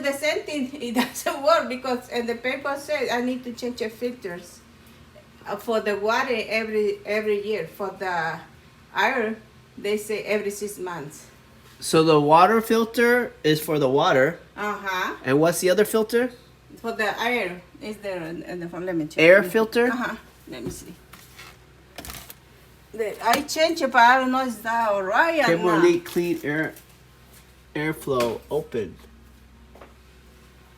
do the same thing. It doesn't work because and the paper says I need to change the filters for the water every year. For the air, they say every 6 months. So the water filter is for the water. Uh-huh. And what's the other filter? For the air. Is there in the phone? Let me check. Air filter? Uh-huh. Let me see. I changed it, but I don't know if that all right or Kenmore not. leak clean airflow open.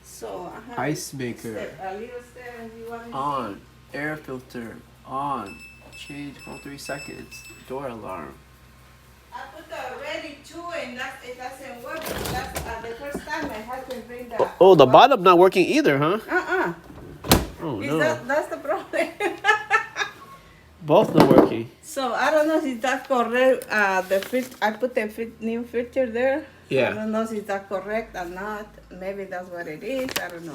So, Ice maker. A little step if you want to On. Air filter. On. Change for 3 seconds. Door alarm. I put the ready too, and it doesn't work. That's the first time I had to bring the. Oh, the bottom not working either, huh? Oh Is no. that's the problem. Both not working. So I don't know if that's correct. I put the new filter there. Yeah. I don't know if that's correct or not. Maybe that's what it is. I don't know.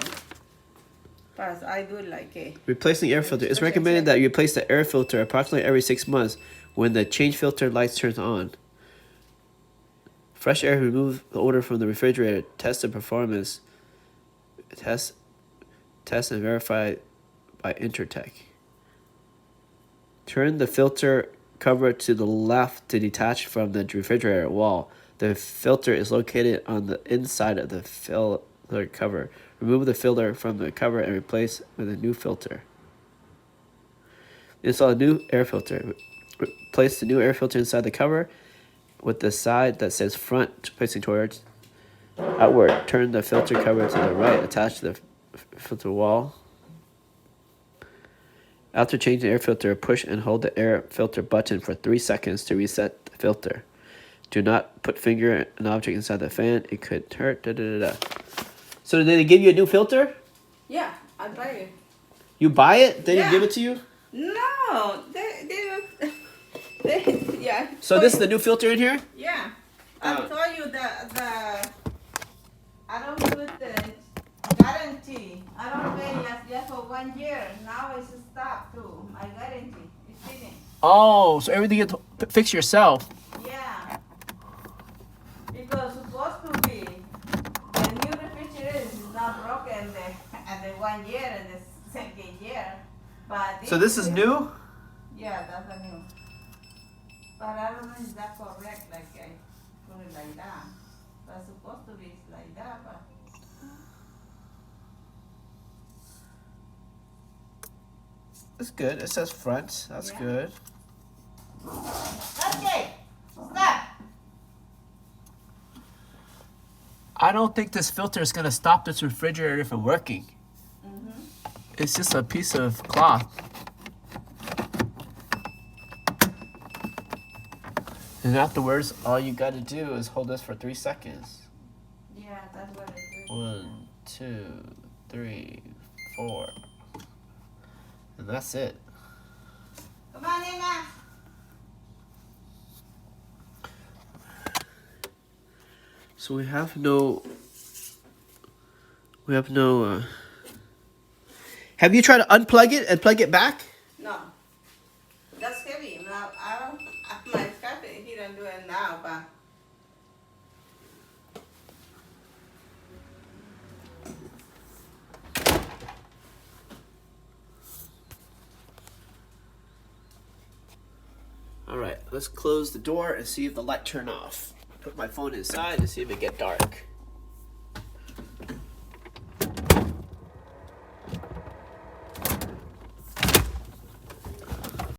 But I do like it. Replacing air filter. It's recommended that you replace the air filter approximately every 6 months when the change filter lights turns on. Fresh air remove the odor from the refrigerator. Test the performance. Test and verify by Intertech. Turn the filter cover to the left to detach from the refrigerator wall. The filter is located on the inside of the filter cover. Remove the filter from the cover and replace with a new filter. Install a new air filter. Place the new air filter inside the cover with the side that says front facing towards outward. Turn the filter cover to the right. Attach to the filter wall. After changing the air filter, push and hold the air filter button for 3 seconds to reset the filter. Do not put finger and object inside the fan. It could hurt. So did they give you a new filter? Yeah, I buy it. You buy it? They didn't Yeah. give it to you? No, yeah. So this is the new filter in here? Yeah, I told you the I don't put the guarantee. I don't pay just for 1 year. Now it's stopped too. My guarantee is finished. Oh, so everything you have to fix yourself. Yeah, because supposed to be the new refrigerator is not broken at the 1 year and the second year. But So this is new? Yeah, that's a new. But I don't know if that's correct, like I put it like that. But supposed to be like that, but. It's good. It says front. That's Yeah. good. Okay, stop. I don't think this filter is going to stop this refrigerator from working. Mm-hmm. It's just a piece of cloth. And afterwards, all you got to do is hold this for 3 seconds. Yeah, that's what I do. 1, 2, 3, 4. And that's it. Come on, Nina. So we have no. Have you tried to unplug it and plug it back? No, that's heavy. Now I don't. My scarf, he don't do it now, but. All right, let's close the door and see if the light turn off. Put my phone inside and see if it get dark.